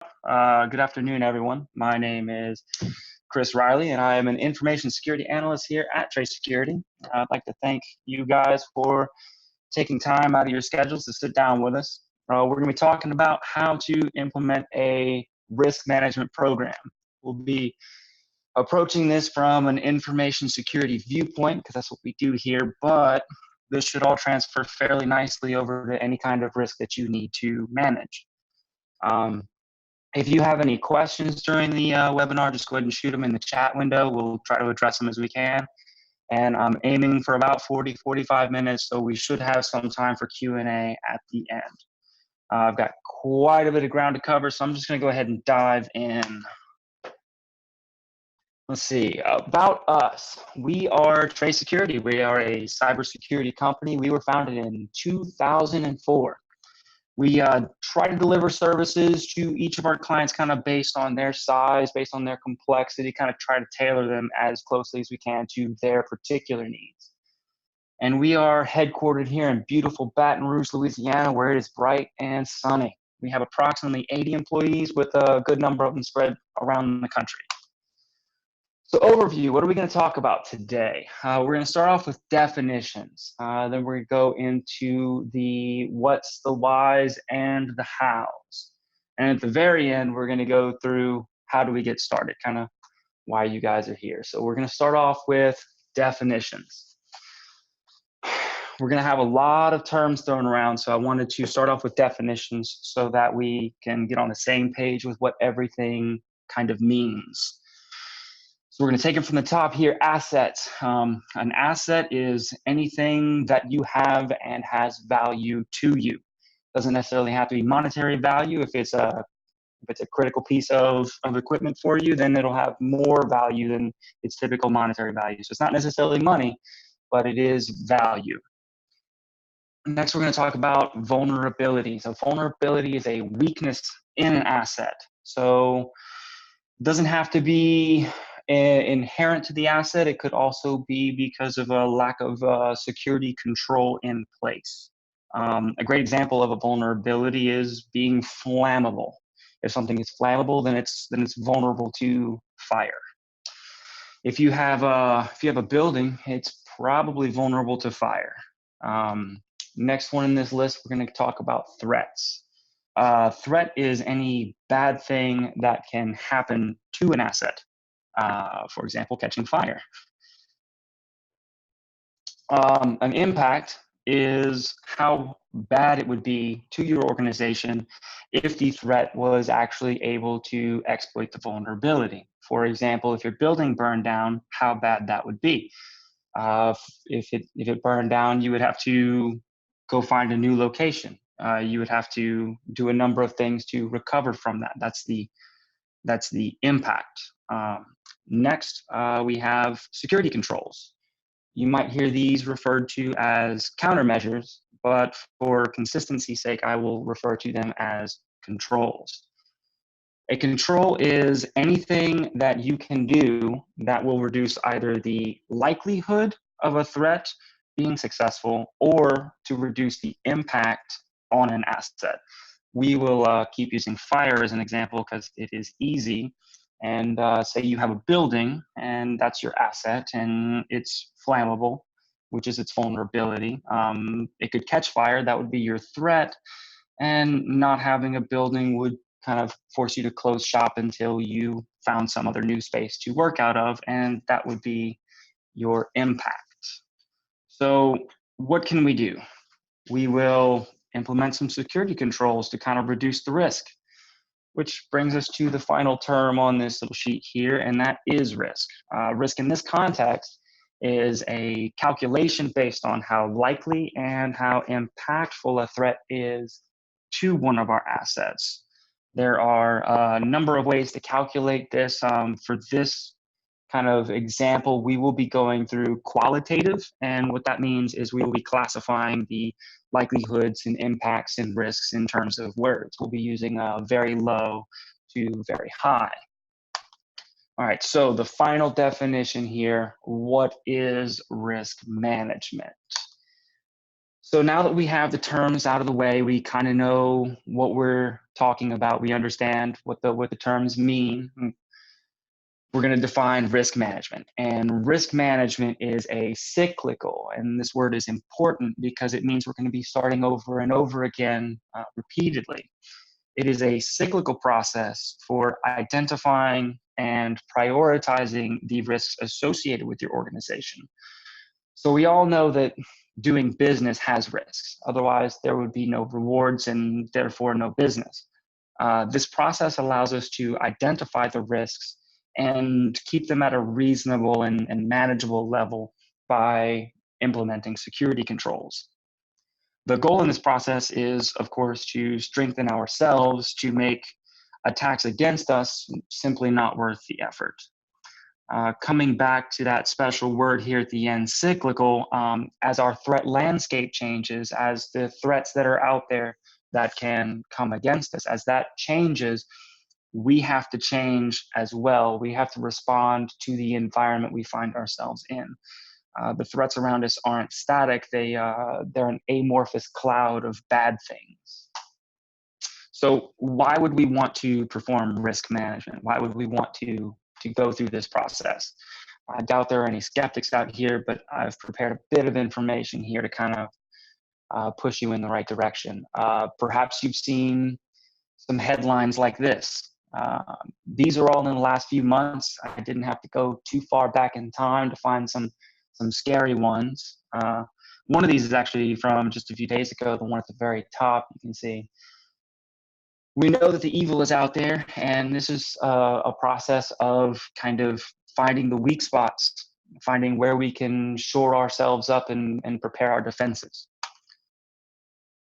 Good afternoon, everyone. My name is Chris Riley, and I am an information security analyst here at TraceSecurity. I'd like to thank you guys for taking time out of your schedules to sit down with us. We're going to be talking about how to implement a risk management program. We'll be approaching this from an information security viewpoint because that's what we do here, but this should all transfer fairly nicely over to any kind of risk that you need to manage. If you have any questions during the webinar, just go ahead and shoot them in the chat window. We'll try to address them as we can. And I'm aiming for about 45 minutes, so we should have some time for Q&A at the end. I've got quite a bit of ground to cover, so I'm just going to go ahead and dive in. Let's see, about us. We are TraceSecurity. We are a cybersecurity company. We were founded in 2004. We try to deliver services to each of our clients kind of based on their size, based on their complexity, kind of try to tailor them as closely as we can to their particular needs. And we are headquartered here in beautiful Baton Rouge, Louisiana, where it is bright and sunny. We have approximately 80 employees with a good number of them spread around the country. So overview, what are we going to talk about today? We're going to start off with definitions. Then we're going to go into the what's, the whys, and the hows. And at the very end, we're going to go through how do we get started, kind of why you guys are here. So we're going to start off with definitions. We're going to have a lot of terms thrown around, so I wanted to start off with definitions so that we can get on the same page with what everything kind of means. So we're going to take it from the top here, assets. An asset is anything that you have and has value to you. Doesn't necessarily have to be monetary value. If it's a critical piece of equipment for you, then it'll have more value than its typical monetary value. So it's not necessarily money, but it is value. Next, we're going to talk about vulnerability. So vulnerability is a weakness in an asset. So it doesn't have to be inherent to the asset. It could also be because of a lack of security control in place. A great example of a vulnerability is being flammable. If something is flammable, then it's vulnerable to fire. If you have a building, it's probably vulnerable to fire. Next one in this list, we're going to talk about threats. Threat is any bad thing that can happen to an asset. For example, catching fire. An impact is how bad it would be to your organization if the threat was actually able to exploit the vulnerability. For example, if your building burned down, how bad that would be. If it burned down, you would have to go find a new location. You would have to do a number of things to recover from that. That's the impact. Next, we have security controls. You might hear these referred to as countermeasures, but for consistency's sake, I will refer to them as controls. A control is anything that you can do that will reduce either the likelihood of a threat being successful or to reduce the impact on an asset. We will keep using fire as an example because it is easy. And say you have a building and that's your asset and it's flammable, which is its vulnerability. It could catch fire, that would be your threat. And not having a building would kind of force you to close shop until you found some other new space to work out of, and that would be your impact. So what can we do? We will implement some security controls to kind of reduce the risk, which brings us to the final term on this little sheet here, and that is risk. Risk in this context is a calculation based on how likely and how impactful a threat is to one of our assets. There are a number of ways to calculate this. For this kind of example, we will be going through qualitative, and what that means is we will be classifying the likelihoods and impacts and risks in terms of words. We'll be using very low to very high. All right, so the final definition here, what is risk management? So now that we have the terms out of the way, we kind of know what we're talking about, we understand what the terms mean. We're going to define risk management. And risk management is a cyclical, and this word is important because it means we're going to be starting over and over again repeatedly. It is a cyclical process for identifying and prioritizing the risks associated with your organization. So we all know that doing business has risks. Otherwise, there would be no rewards and therefore no business. This process allows us to identify the risks and keep them at a reasonable and manageable level by implementing security controls. The goal in this process is, of course, to strengthen ourselves, to make attacks against us simply not worth the effort. Coming back to that special word here at the end, cyclical, as our threat landscape changes, as the threats that are out there that can come against us, as that changes, we have to change as well. We have to respond to the environment we find ourselves in. The threats around us aren't static. They're an amorphous cloud of bad things. So why would we want to perform risk management? Why would we want to go through this process? I doubt there are any skeptics out here, but I've prepared a bit of information here to kind of push you in the right direction. Perhaps you've seen some headlines like this. These are all in the last few months. I didn't have to go too far back in time to find some scary ones. One of these is actually from just a few days ago, the one at the very top. You can see, we know that the evil is out there, and this is a process of kind of finding the weak spots, finding where we can shore ourselves up and prepare our defenses.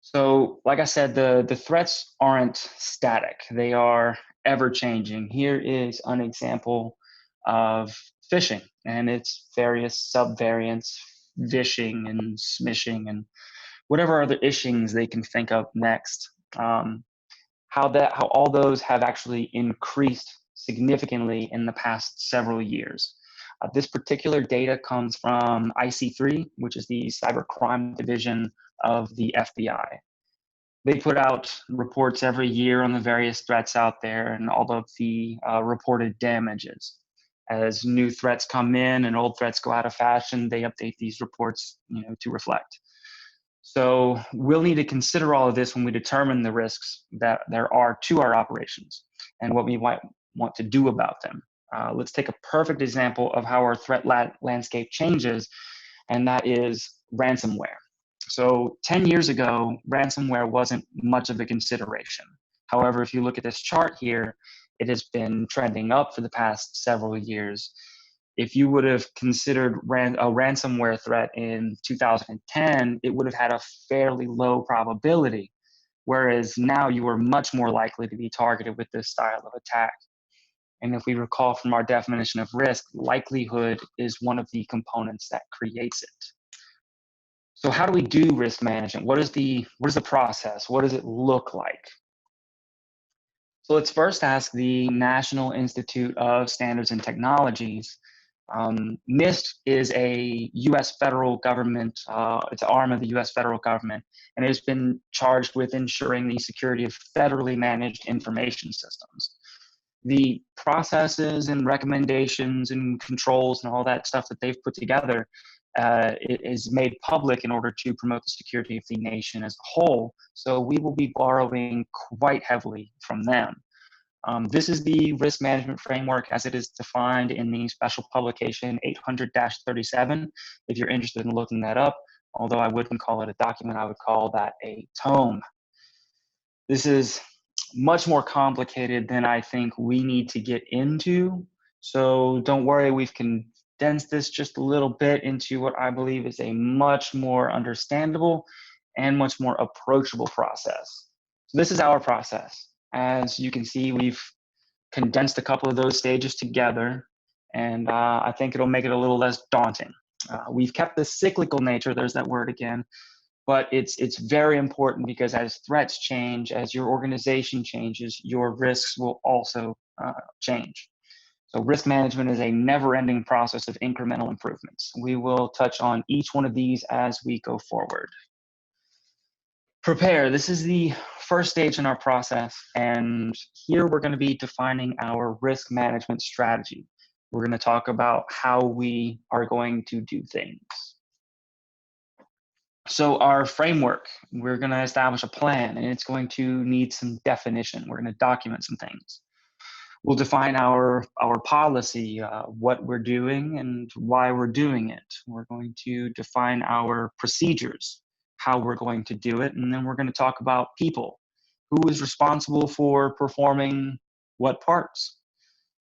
So, like I said, the threats aren't static. They are ever-changing. Here is an example of phishing and its various subvariants, vishing and smishing and whatever other ishings they can think of next. How all those have actually increased significantly in the past several years. This particular data comes from IC3, which is the cybercrime division of the FBI. They put out reports every year on the various threats out there and all of the reported damages. As new threats come in and old threats go out of fashion, they update these reports, to reflect. So we'll need to consider all of this when we determine the risks that there are to our operations and what we might want to do about them. Let's take a perfect example of how our threat landscape changes, and that is ransomware. So 10 years ago, ransomware wasn't much of a consideration. However, if you look at this chart here, it has been trending up for the past several years. If you would have considered a ransomware threat in 2010, it would have had a fairly low probability, whereas now you are much more likely to be targeted with this style of attack. And if we recall from our definition of risk, likelihood is one of the components that creates it. So how do we do risk management? What is the process? What does it look like? So let's first ask the National Institute of Standards and Technologies. NIST is a U.S. federal government, it's an arm of the U.S. federal government, and it has been charged with ensuring the security of federally managed information systems. The processes and recommendations and controls and all that stuff that they've put together it is made public in order to promote the security of the nation as a whole. So we will be borrowing quite heavily from them. This is the risk management framework as it is defined in the special publication 800-37. If you're interested in looking that up, although I wouldn't call it a document, I would call that a tome. This is much more complicated than I think we need to get into. So don't worry, we've condensed this just a little bit into what I believe is a much more understandable and much more approachable process. So this is our process. As you can see, we've condensed a couple of those stages together, and I think it'll make it a little less daunting. We've kept the cyclical nature, there's that word again, but it's very important because as threats change, as your organization changes, your risks will also change. So risk management is a never-ending process of incremental improvements. We will touch on each one of these as we go forward. Prepare. This is the first stage in our process, and here we're going to be defining our risk management strategy. We're going to talk about how we are going to do things. So our framework, we're going to establish a plan, and it's going to need some definition. We're going to document some things. We'll define our policy, what we're doing and why we're doing it. We're going to define our procedures, how we're going to do it, and then we're going to talk about people. Who is responsible for performing what parts?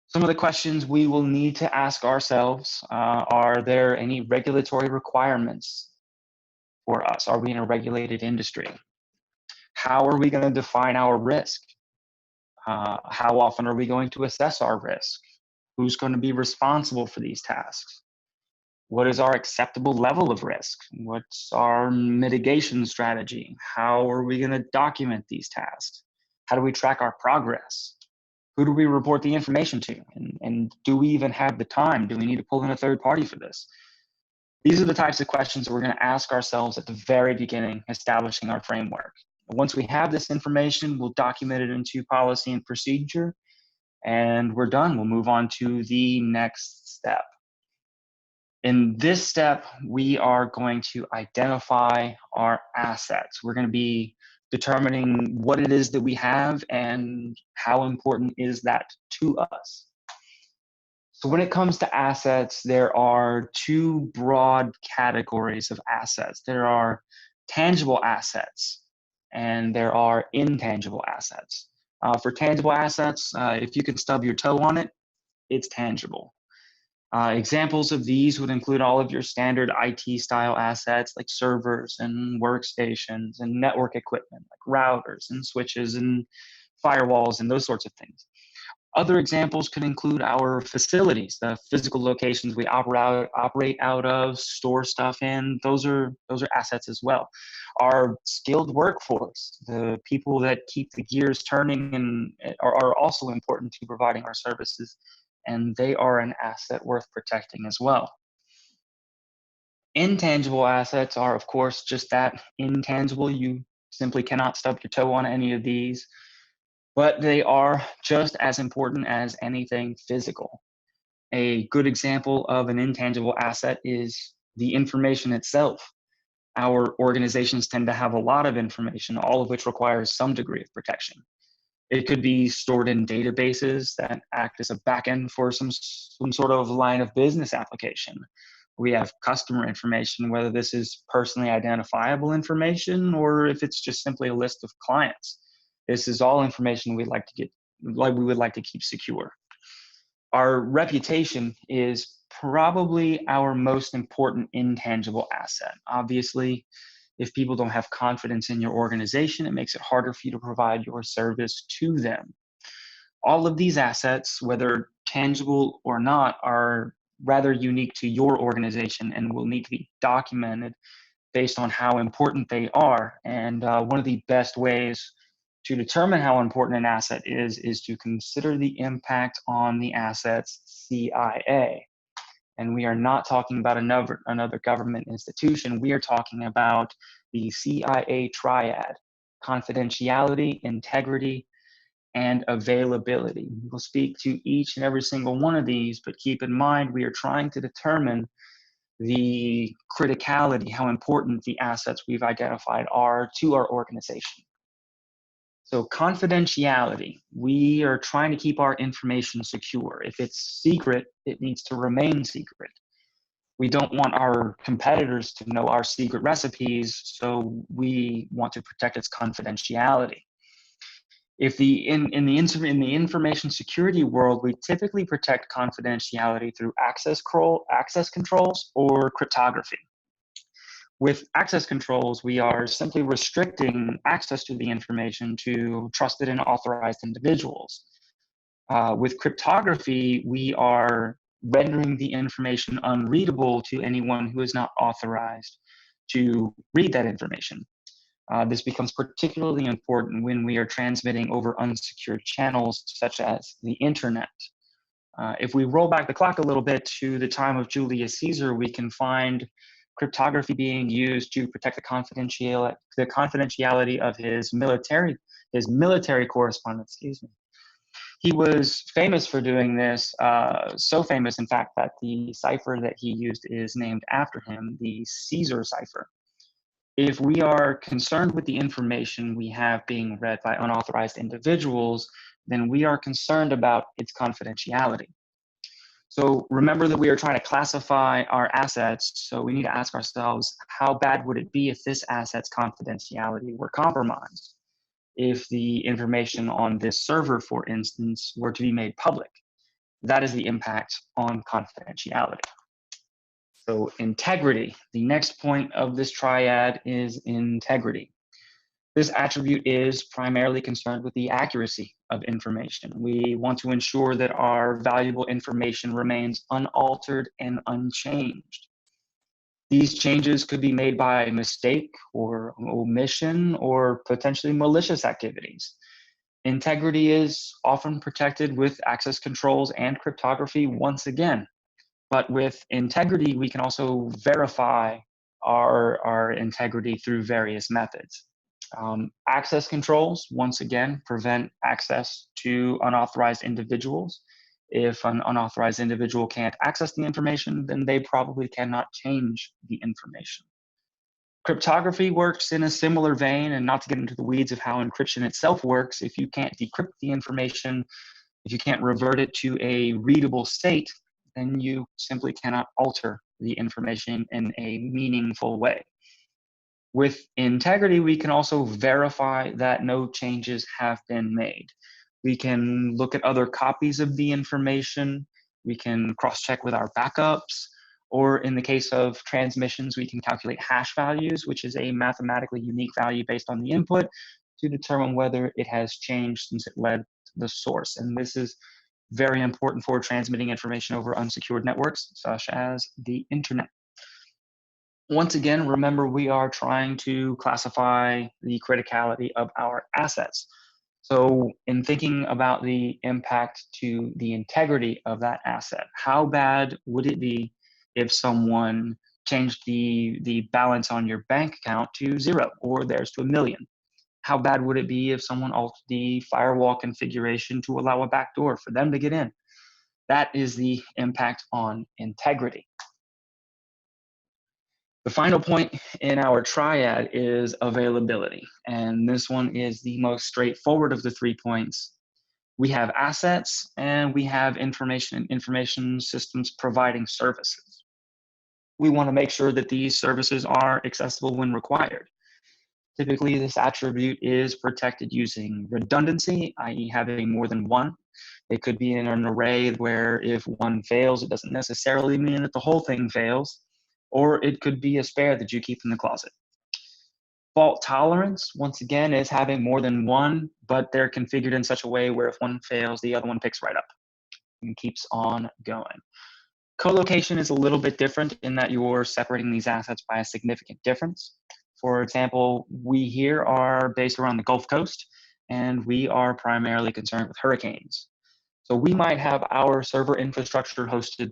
Some of the questions we will need to ask ourselves, are there any regulatory requirements for us? Are we in a regulated industry? How are we going to define our risk? How often are we going to assess our risk? Who's going to be responsible for these tasks? What is our acceptable level of risk? What's our mitigation strategy? How are we going to document these tasks? How do we track our progress? Who do we report the information to? And do we even have the time? Do we need to pull in a third party for this? These are the types of questions that we're going to ask ourselves at the very beginning, establishing our framework. Once we have this information, we'll document it into policy and procedure, and we're done. We'll move on to the next step. In this step, we are going to identify our assets. We're going to be determining what it is that we have and how important is that to us. So when it comes to assets, there are two broad categories of assets. There are tangible assets and there are intangible assets. For tangible assets, if you can stub your toe on it, it's tangible. Examples of these would include all of your standard IT style assets like servers and workstations and network equipment like routers and switches and firewalls and those sorts of things. Other examples could include our facilities, the physical locations we operate out of, store stuff in. Those are assets as well. Our skilled workforce, the people that keep the gears turning and are also important to providing our services, and they are an asset worth protecting as well. Intangible assets are, of course, just that, intangible. You simply cannot stub your toe on any of these, but they are just as important as anything physical. A good example of an intangible asset is the information itself. Our organizations tend to have a lot of information, all of which requires some degree of protection. It could be stored in databases that act as a backend for some sort of line of business application. We have customer information, whether this is personally identifiable information or if it's just simply a list of clients. This is all information we would like to keep secure. Our reputation is probably our most important intangible asset. Obviously, if people don't have confidence in your organization, it makes it harder for you to provide your service to them. All of these assets, whether tangible or not, are rather unique to your organization and will need to be documented based on how important they are. And one of the best ways to determine how important an asset is to consider the impact on the asset's CIA. And we are not talking about another government institution. We are talking about the CIA Triad: confidentiality, integrity, and availability. We'll speak to each and every single one of these, but keep in mind we are trying to determine the criticality, how important the assets we've identified are to our organization. So confidentiality, we are trying to keep our information secure. If it's secret, it needs to remain secret. We don't want our competitors to know our secret recipes, so we want to protect its confidentiality. If in the information security world, we typically protect confidentiality through access controls or cryptography. With access controls, we are simply restricting access to the information to trusted and authorized individuals. With cryptography, we are rendering the information unreadable to anyone who is not authorized to read that information. This becomes particularly important when we are transmitting over unsecured channels such as the internet. If we roll back the clock a little bit to the time of Julius Caesar, we can find cryptography being used to protect the confidentiality of his military correspondence. Excuse me. He was famous for doing this, so famous, in fact, that the cipher that he used is named after him, the Caesar cipher. If we are concerned with the information we have being read by unauthorized individuals, then we are concerned about its confidentiality. So remember that we are trying to classify our assets, so we need to ask ourselves, how bad would it be if this asset's confidentiality were compromised? If the information on this server, for instance, were to be made public? That is the impact on confidentiality. So integrity, the next point of this triad is integrity. This attribute is primarily concerned with the accuracy of information. We want to ensure that our valuable information remains unaltered and unchanged. These changes could be made by mistake or omission or potentially malicious activities. Integrity is often protected with access controls and cryptography once again. But with integrity, we can also verify our integrity through various methods. Access controls, once again, prevent access to unauthorized individuals. If an unauthorized individual can't access the information, then they probably cannot change the information. Cryptography works in a similar vein, and not to get into the weeds of how encryption itself works, if you can't decrypt the information, if you can't revert it to a readable state, then you simply cannot alter the information in a meaningful way. With integrity, we can also verify that no changes have been made. We can look at other copies of the information. We can cross-check with our backups. Or in the case of transmissions, we can calculate hash values, which is a mathematically unique value based on the input to determine whether it has changed since it led to the source. And this is very important for transmitting information over unsecured networks, such as the internet. Once again, remember, we are trying to classify the criticality of our assets. So in thinking about the impact to the integrity of that asset, how bad would it be if someone changed the balance on your bank account to 0 or theirs to 1 million? How bad would it be if someone altered the firewall configuration to allow a backdoor for them to get in? That is the impact on integrity. The final point in our triad is availability, and this one is the most straightforward of the 3 points. We have assets and we have information systems providing services. We want to make sure that these services are accessible when required. Typically, this attribute is protected using redundancy, i.e. having more than one. It could be in an array where if one fails, it doesn't necessarily mean that the whole thing fails, or it could be a spare that you keep in the closet. Fault tolerance, once again, is having more than one, but they're configured in such a way where if one fails, the other one picks right up and keeps on going. Co-location is a little bit different in that you're separating these assets by a significant difference. For example, we here are based around the Gulf Coast, and we are primarily concerned with hurricanes. So we might have our server infrastructure hosted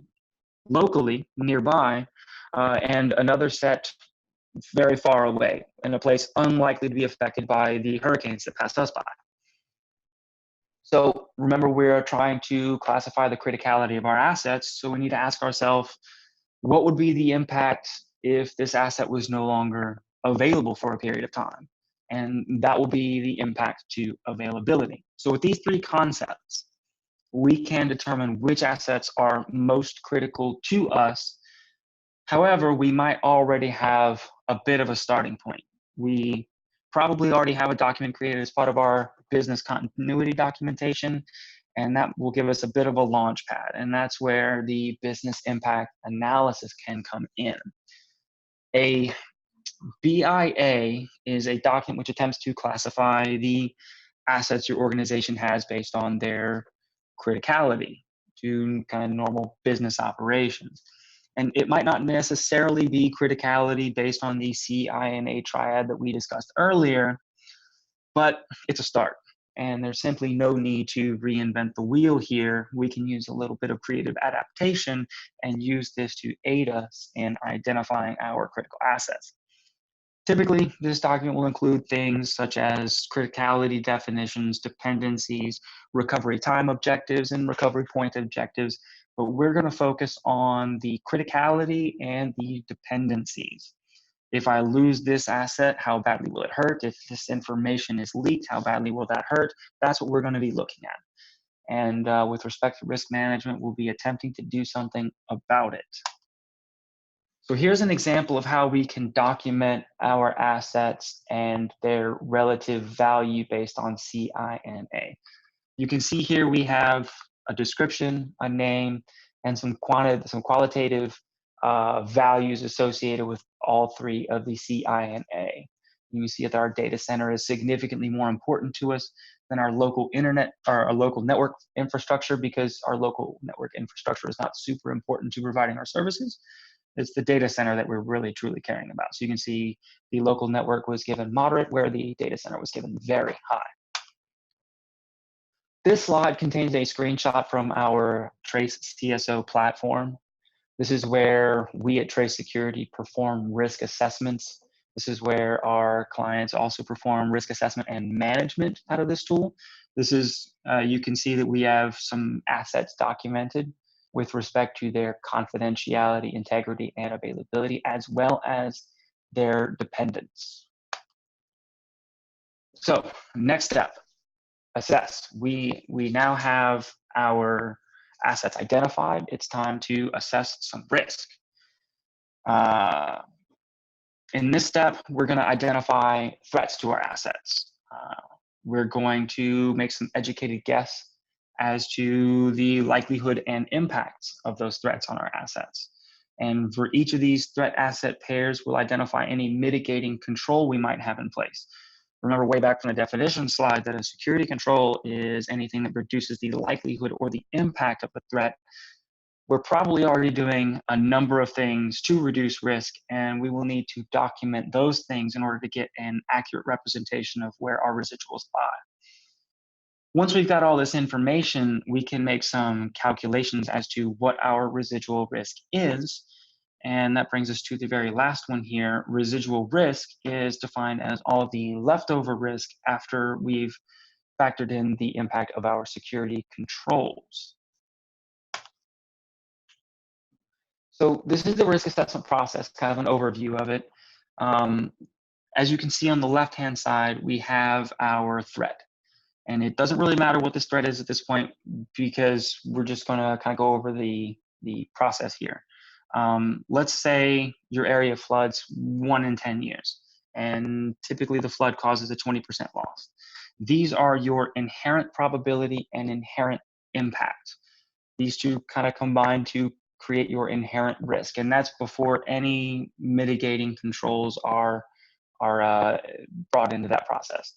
locally nearby, and another set very far away in a place unlikely to be affected by the hurricanes that pass us by. So remember, we're trying to classify the criticality of our assets, so we need to ask ourselves, what would be the impact if this asset was no longer available for a period of time? And that will be the impact to availability. So with these 3 concepts, we can determine which assets are most critical to us. However, we might already have a bit of a starting point. We probably already have a document created as part of our business continuity documentation, and that will give us a bit of a launch pad. And that's where the business impact analysis can come in. A BIA is a document which attempts to classify the assets your organization has based on their criticality to kind of normal business operations. And it might not necessarily be criticality based on the CINA triad that we discussed earlier, but it's a start. and there's simply no need to reinvent the wheel here. We can use a little bit of creative adaptation and use this to aid us in identifying our critical assets. Typically, this document will include things such as criticality definitions, dependencies, recovery time objectives, and recovery point objectives, but we're going to focus on the criticality and the dependencies. If I lose this asset, how badly will it hurt? If this information is leaked, how badly will that hurt? That's what we're going to be looking at. And with respect to risk management, we'll be attempting to do something about it. So here's an example of how we can document our assets and their relative value based on CINA. You can see here we have a description, a name, and some qualitative values associated with all three of the CINA. You can see that our data center is significantly more important to us than our local internet or our local network infrastructure, because our local network infrastructure is not super important to providing our services. It's the data center that we're really truly caring about. So you can see the local network was given moderate, where the data center was given very high. This slide contains a screenshot from our TraceCSO platform. This is where we at TraceSecurity perform risk assessments. This is where our clients also perform risk assessment and management out of this tool. This is, you can see that we have some assets documented with respect to their confidentiality, integrity, and availability, as well as their dependence. So next step, assess. We now have our assets identified. It's time to assess some risk. In this step, we're going to identify threats to our assets. We're going to make some educated guess as to the likelihood and impacts of those threats on our assets. And for each of these threat asset pairs, we'll identify any mitigating control we might have in place. Remember way back from the definition slide that a security control is anything that reduces the likelihood or the impact of a threat. We're probably already doing a number of things to reduce risk, and we will need to document those things in order to get an accurate representation of where our residuals lie. Once we've got all this information, we can make some calculations as to what our residual risk is. And that brings us to the very last one here. Residual risk is defined as all of the leftover risk after we've factored in the impact of our security controls. So this is the risk assessment process, kind of an overview of it. As you can see on the left-hand side, we have our threat. And it doesn't really matter what this threat is at this point, because we're just going to kind of go over the process here. Let's say your area floods 1 in 10 years, and typically the flood causes a 20% loss. These are your inherent probability and inherent impact. These two kind of combine to create your inherent risk, and that's before any mitigating controls are brought into that process.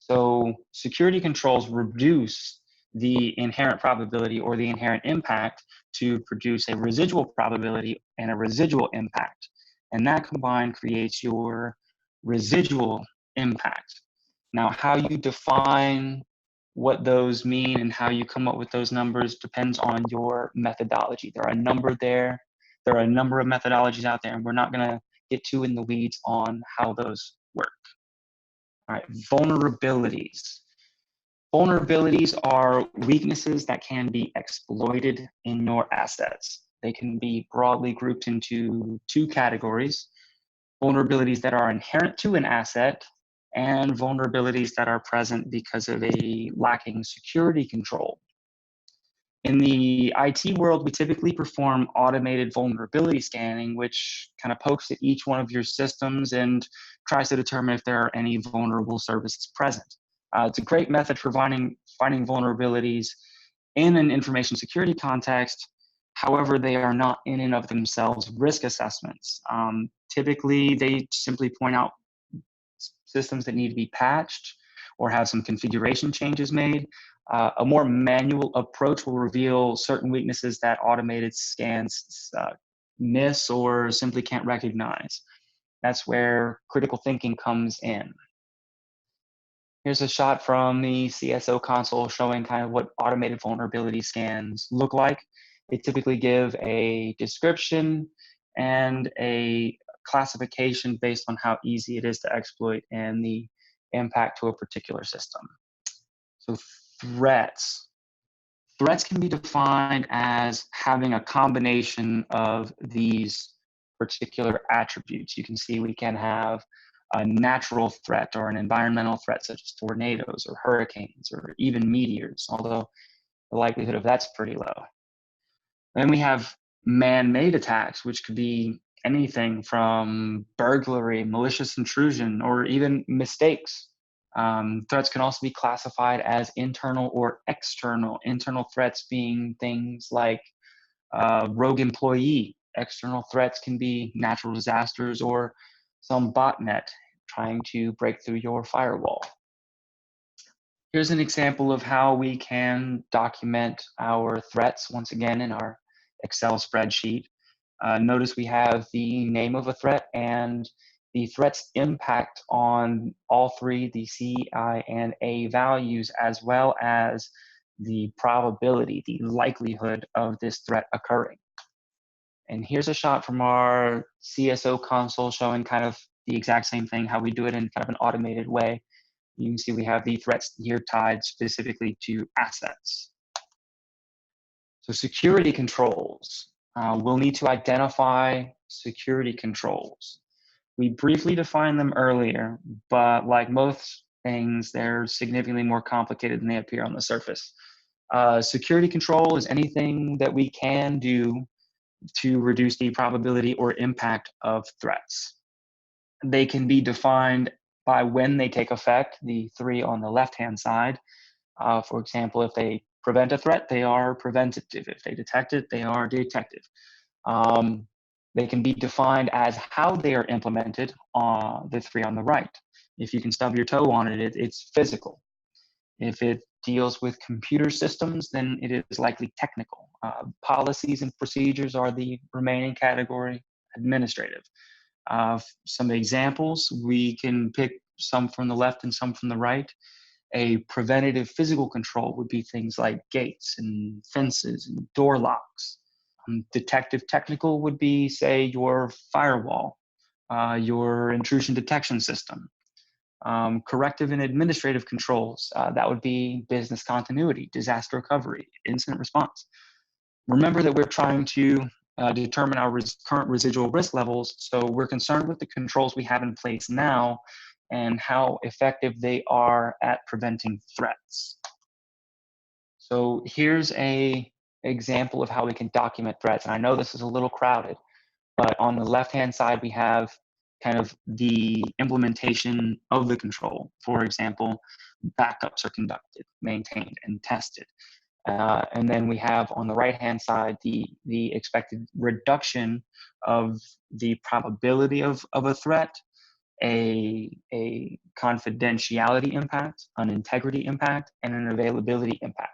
So security controls reduce the inherent probability or the inherent impact to produce a residual probability and a residual impact. And that combined creates your residual impact. Now, how you define what those mean and how you come up with those numbers depends on your methodology. There are a number of methodologies out there, and we're not going to get too in the weeds on how those work. All right, vulnerabilities. Vulnerabilities are weaknesses that can be exploited in your assets. They can be broadly grouped into 2 categories: vulnerabilities that are inherent to an asset and vulnerabilities that are present because of a lacking security control. In the IT world, we typically perform automated vulnerability scanning, which kind of pokes at each one of your systems and tries to determine if there are any vulnerable services present. It's a great method for finding vulnerabilities in an information security context. However, they are not in and of themselves risk assessments. Typically, they simply point out systems that need to be patched or have some configuration changes made. A more manual approach will reveal certain weaknesses that automated scans miss or simply can't recognize. That's where critical thinking comes in. Here's a shot from the CSO console showing kind of what automated vulnerability scans look like. They typically give a description and a classification based on how easy it is to exploit and the impact to a particular system. So threats. Threats can be defined as having a combination of these particular attributes. You can see we can have a natural threat or an environmental threat such as tornadoes or hurricanes or even meteors, although the likelihood of that's pretty low. Then we have man-made attacks, which could be anything from burglary, malicious intrusion, or even mistakes. Threats can also be classified as internal or external. Internal threats being things like rogue employee. External threats can be natural disasters or some botnet trying to break through your firewall. Here's an example of how we can document our threats once again in our Excel spreadsheet. Notice we have the name of a threat and the threat's impact on all three, the C, I, and A values, as well as the probability, the likelihood of this threat occurring. And here's a shot from our CSO console showing kind of the exact same thing, how we do it in kind of an automated way. You can see we have the threats here tied specifically to assets. So security controls. We'll need to identify security controls. We briefly defined them earlier, but like most things, they're significantly more complicated than they appear on the surface. Security control is anything that we can do to reduce the probability or impact of threats. They can be defined by when they take effect, the three on the left-hand side. For example, if they prevent a threat, they are preventative. If they detect it, they are detective. They can be defined as how they are implemented, the three on the right. If you can stub your toe on it, it's physical. If it deals with computer systems, then it is likely technical. Policies and procedures are the remaining category, administrative. Some examples, we can pick some from the left and some from the right. A preventative physical control would be things like gates and fences and door locks. Detective technical would be, say, your firewall, your intrusion detection system. Corrective and administrative controls, that would be business continuity, disaster recovery, incident response. Remember that we're trying to determine our current residual risk levels, so we're concerned with the controls we have in place now and how effective they are at preventing threats. So here's an example of how we can document threats, and I know this is a little crowded, but on the left-hand side, we have kind of the implementation of the control. For example, backups are conducted, maintained, and tested. And then we have on the right-hand side the expected reduction of the probability of a threat, a confidentiality impact, an integrity impact, and an availability impact.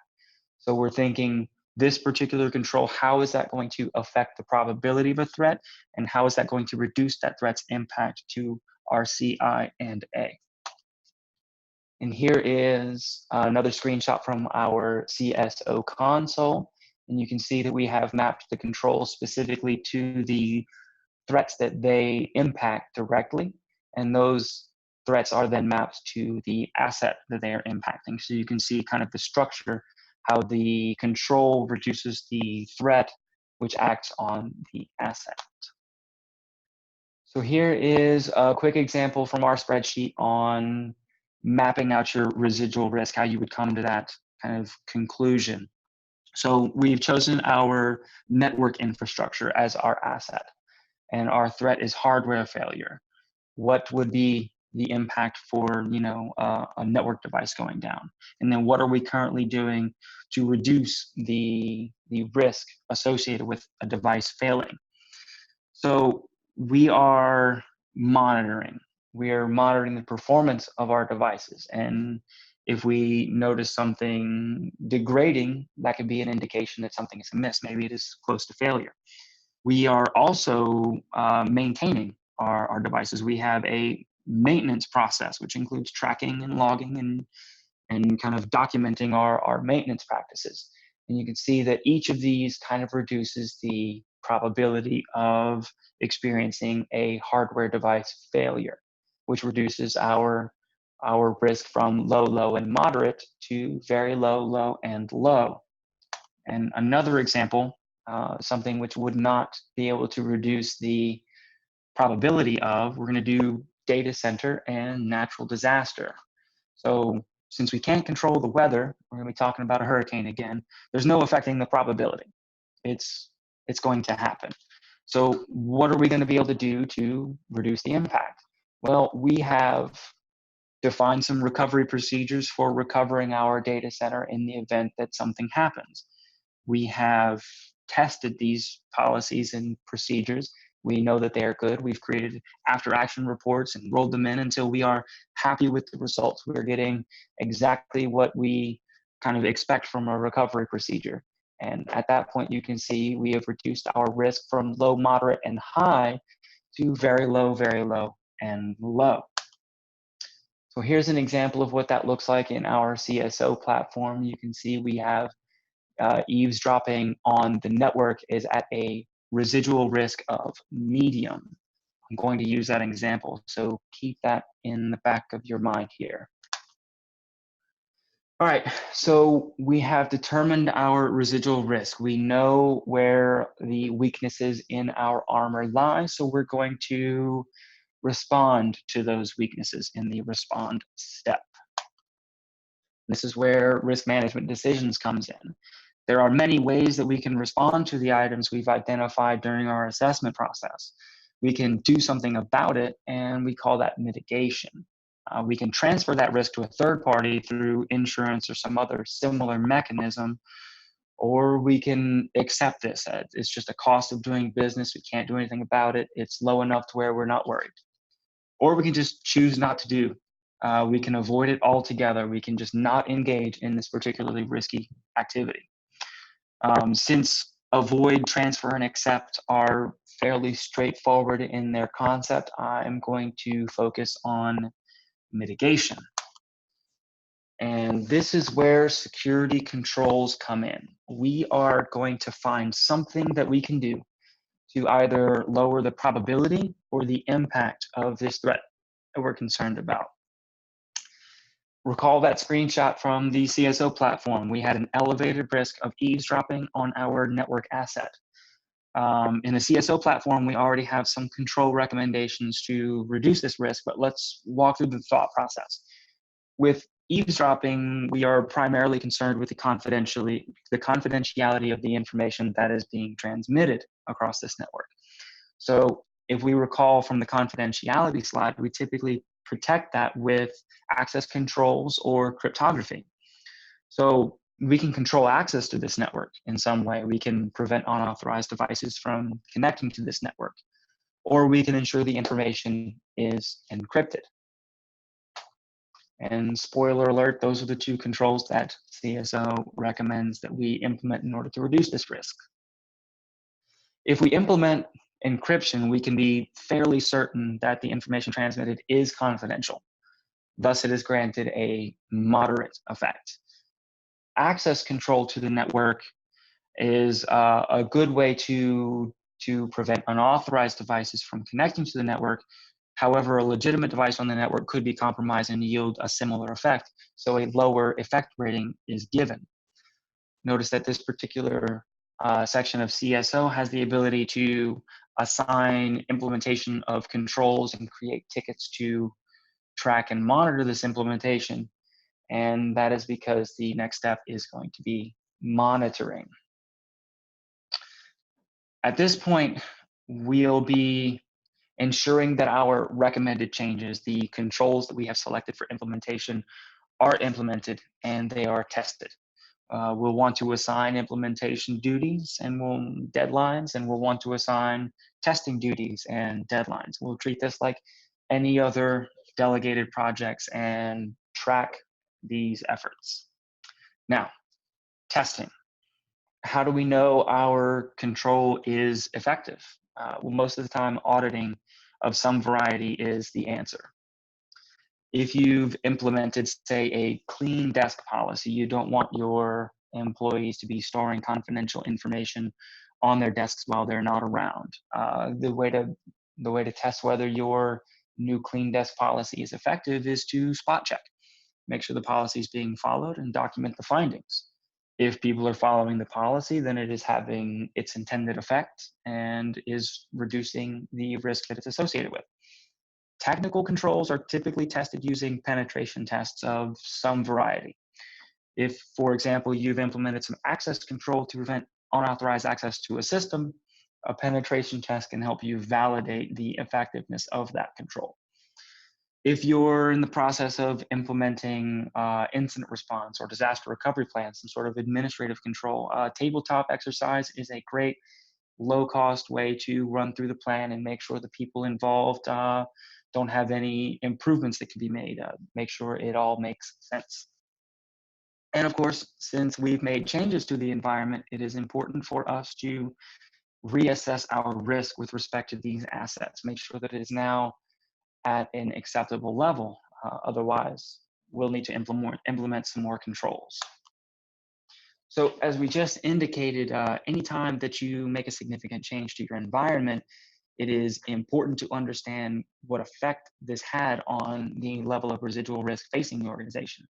So we're thinking this particular control, how is that going to affect the probability of a threat, and how is that going to reduce that threat's impact to our CI and A? And here is another screenshot from our CSO console. And you can see that we have mapped the controls specifically to the threats that they impact directly. And those threats are then mapped to the asset that they are impacting. So you can see kind of the structure, how the control reduces the threat, which acts on the asset. So here is a quick example from our spreadsheet on mapping out your residual risk, how you would come to that kind of conclusion. So we've chosen our network infrastructure as our asset, and our threat is hardware failure. What would be the impact for a network device going down? And then what are we currently doing to reduce the risk associated with a device failing? So we are monitoring. We are monitoring the performance of our devices. And if we notice something degrading, that could be an indication that something is amiss. Maybe it is close to failure. We are also maintaining our devices. We have a maintenance process, which includes tracking and logging and kind of documenting our maintenance practices. And you can see that each of these kind of reduces the probability of experiencing a hardware device failure, which reduces our risk from low, low, and moderate to very low, low, and low. And another example, something which would not be able to reduce the probability of, we're going to do data center and natural disaster. So since we can't control the weather, we're going to be talking about a hurricane again, there's no affecting the probability. It's going to happen. So what are we going to be able to do to reduce the impact? Well, we have defined some recovery procedures for recovering our data center in the event that something happens. We have tested these policies and procedures. We know that they are good. We've created after action reports and rolled them in until we are happy with the results. We're getting exactly what we kind of expect from a recovery procedure. And at that point, you can see we have reduced our risk from low, moderate, and high to very low, and low. So here's an example of what that looks like in our CSO platform. You can see we have eavesdropping on the network is at a residual risk of medium. I'm going to use that example, so keep that in the back of your mind here. All right, so we have determined our residual risk. We know where the weaknesses in our armor lie, so we're going to respond to those weaknesses in the respond step. This is where risk management decisions comes in. There are many ways that we can respond to the items we've identified during our assessment process. We can do something about it, and we call that mitigation. We can transfer that risk to a third party through insurance or some other similar mechanism, or we can accept this. It's just a cost of doing business. We can't do anything about it. It's low enough to where we're not worried. Or we can just choose not to do. We can avoid it altogether. We can just not engage in this particularly risky activity. Since avoid, transfer, and accept are fairly straightforward in their concept, I'm going to focus on mitigation. And this is where security controls come in. We are going to find something that we can do to either lower the probability or the impact of this threat that we're concerned about. Recall that screenshot from the CSO platform. We had an elevated risk of eavesdropping on our network asset. In the CSO platform, we already have some control recommendations to reduce this risk, but let's walk through the thought process. With eavesdropping, we are primarily concerned with the confidentiality of the information that is being transmitted across this network. So if we recall from the confidentiality slide, we typically protect that with access controls or cryptography. So we can control access to this network in some way. We can prevent unauthorized devices from connecting to this network, or we can ensure the information is encrypted. And spoiler alert, those are the two controls that CSO recommends that we implement in order to reduce this risk. If we implement encryption, we can be fairly certain that the information transmitted is confidential. Thus, it is granted a moderate effect. Access control to the network is a good way to prevent unauthorized devices from connecting to the network. However, a legitimate device on the network could be compromised and yield a similar effect, so a lower effect rating is given. Notice that this particular section of CSO has the ability to assign implementation of controls and create tickets to track and monitor this implementation. And that is because the next step is going to be monitoring. At this point, we'll be ensuring that our recommended changes, the controls that we have selected for implementation, are implemented and they are tested. We'll want to assign implementation duties and deadlines, and we'll want to assign testing duties and deadlines. We'll treat this like any other delegated projects and track these efforts. Now, testing. How do we know our control is effective? Well, most of the time, auditing of some variety is the answer. If you've implemented, say, a clean desk policy, you don't want your employees to be storing confidential information on their desks while they're not around. The way to test whether your new clean desk policy is effective is to spot check. Make sure the policy is being followed and document the findings. If people are following the policy, then it is having its intended effect and is reducing the risk that it's associated with. Technical controls are typically tested using penetration tests of some variety. If, for example, you've implemented some access control to prevent unauthorized access to a system, a penetration test can help you validate the effectiveness of that control. If you're in the process of implementing incident response or disaster recovery plans, some sort of administrative control, tabletop exercise is a great low-cost way to run through the plan and make sure the people involved don't have any improvements that can be made. Make sure it all makes sense. And of course, since we've made changes to the environment, it is important for us to reassess our risk with respect to these assets. Make sure that it is now at an acceptable level. Otherwise, we'll need to implement some more controls. So as we just indicated, anytime that you make a significant change to your environment, it is important to understand what effect this had on the level of residual risk facing the organization.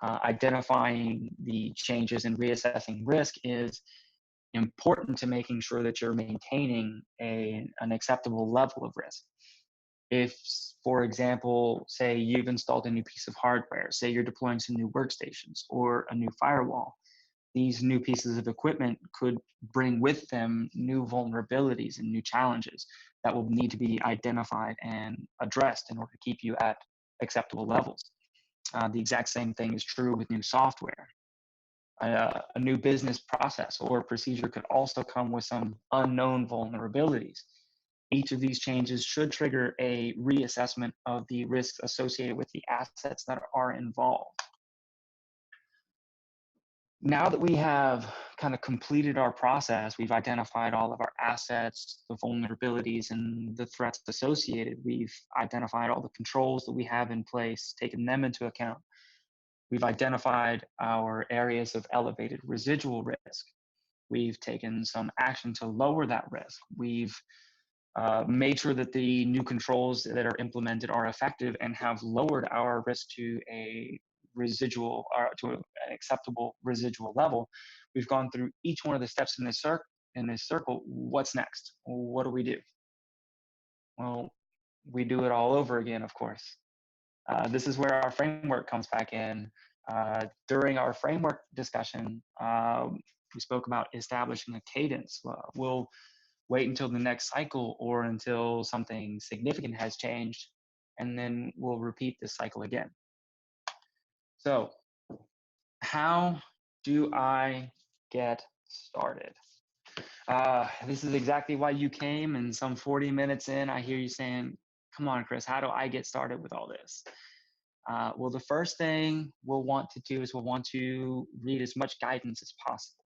Identifying the changes and reassessing risk is important to making sure that you're maintaining an acceptable level of risk. If, for example, say you've installed a new piece of hardware, say you're deploying some new workstations or a new firewall, these new pieces of equipment could bring with them new vulnerabilities and new challenges that will need to be identified and addressed in order to keep you at acceptable levels. The exact same thing is true with new software. A new business process or procedure could also come with some unknown vulnerabilities. Each of these changes should trigger a reassessment of the risks associated with the assets that are involved. Now that we have kind of completed our process, we've identified all of our assets, the vulnerabilities, and the threats associated. We've identified all the controls that we have in place, taken them into account. We've identified our areas of elevated residual risk. We've taken some action to lower that risk. We've made sure that the new controls that are implemented are effective and have lowered our risk to a residual or to an acceptable residual level. We've gone through each one of the steps in this circle. What's next? What do we do? Well, we do it all over again, of course. This is where our framework comes back in. During our framework discussion, we spoke about establishing a cadence. We'll wait until the next cycle or until something significant has changed, and then we'll repeat this cycle again. So how do I get started? This is exactly why you came, and some 40 minutes in, I hear you saying, come on, Chris, how do I get started with all this? Well, the first thing we'll want to do is we'll want to read as much guidance as possible.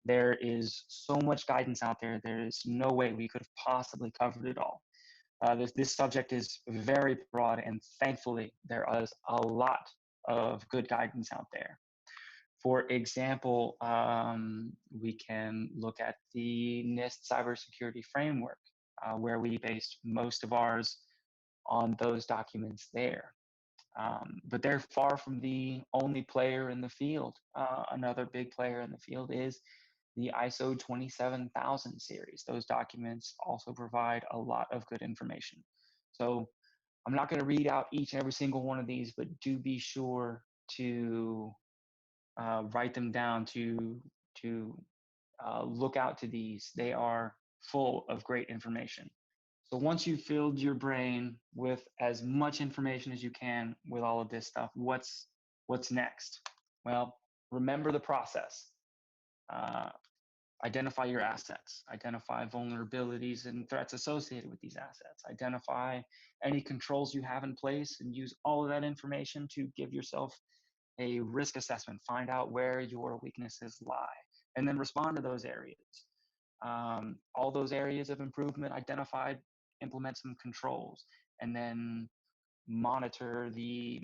There is so much guidance out there. There is no way we could have possibly covered it all. This subject is very broad, and thankfully, there is a lot of good guidance out there. For example, we can look at the NIST cybersecurity framework, where we based most of ours on those documents there. But they're far from the only player in the field. Another big player in the field is the ISO 27000 series. Those documents also provide a lot of good information. So I'm not going to read out each and every single one of these, but do be sure to write them down, to look out to these. They are full of great information. So once you've filled your brain with as much information as you can with all of this stuff, what's next? Well, remember the process. Identify your assets, identify vulnerabilities and threats associated with these assets, identify any controls you have in place, and use all of that information to give yourself a risk assessment, find out where your weaknesses lie, and then respond to those areas. All those areas of improvement identified, implement some controls, and then monitor the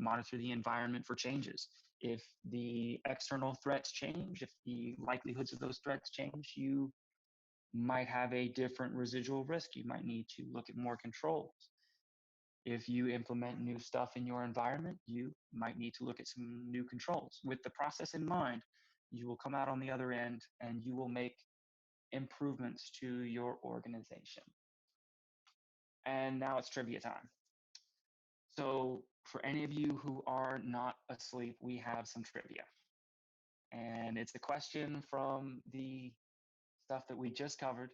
environment for changes. If the external threats change, if the likelihoods of those threats change, you might have a different residual risk. You might need to look at more controls. If you implement new stuff in your environment, you might need to look at some new controls. With the process in mind, you will come out on the other end and you will make improvements to your organization. And now it's trivia time. So for any of you who are not asleep, we have some trivia. And it's a question from the stuff that we just covered.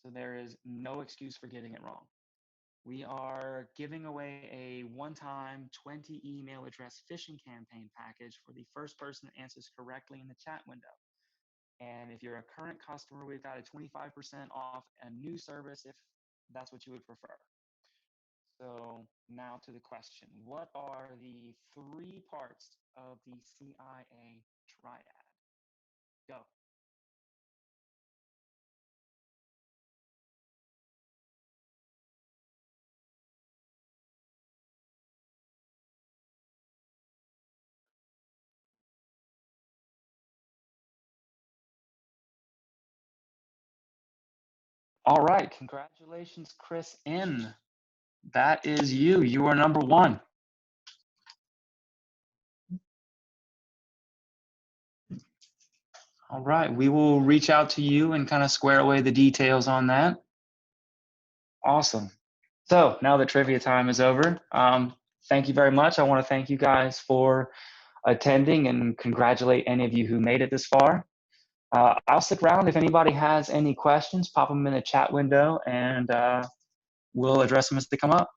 So there is no excuse for getting it wrong. We are giving away a one-time 20 email address phishing campaign package for the first person that answers correctly in the chat window. And if you're a current customer, we've got a 25% off a new service if that's what you would prefer. So now to the question. What are the 3 parts of the CIA Triad? Go. All right, congratulations, Chris N. That is you. You are number 1. All right, we will reach out to you and kind of square away the details on that. Awesome. So now that trivia time is over, thank you very much. I want to thank you guys for attending and congratulate any of you who made it this far. I'll stick around if anybody has any questions, pop them in the chat window and we'll address them as they come up.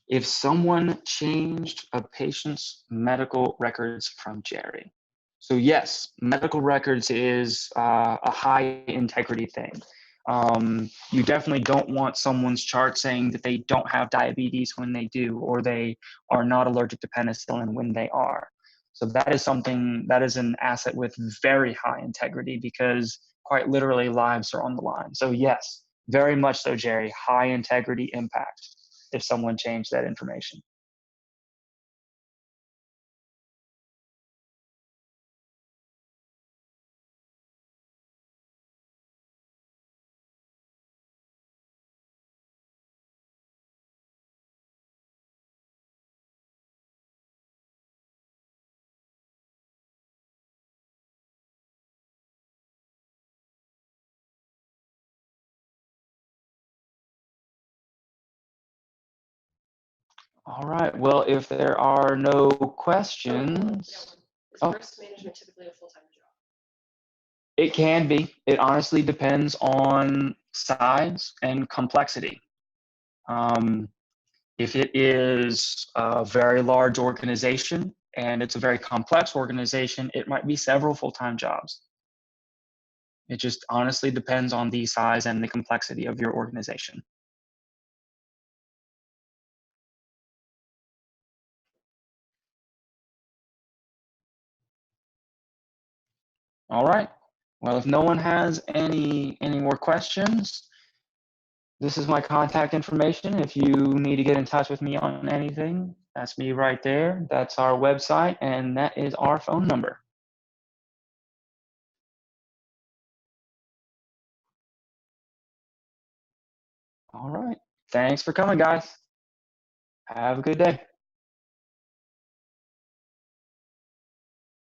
If someone changed a patient's medical records from Jerry. So yes, medical records is a high integrity thing. You definitely don't want someone's chart saying that they don't have diabetes when they do, or they are not allergic to penicillin when they are. So that is something, that is an asset with very high integrity because quite literally lives are on the line. So yes, very much so, Jerry, high integrity impact if someone changed that information. All right. Well, if there are no questions. Is risk management typically a full-time job? It can be. It honestly depends on size and complexity. If it is a very large organization and it's a very complex organization, it might be several full-time jobs. It just honestly depends on the size and the complexity of your organization. All right. Well, if no one has any more questions, this is my contact information. If you need to get in touch with me on anything, that's me right there. That's our website, and that is our phone number. All right. Thanks for coming, guys. Have a good day.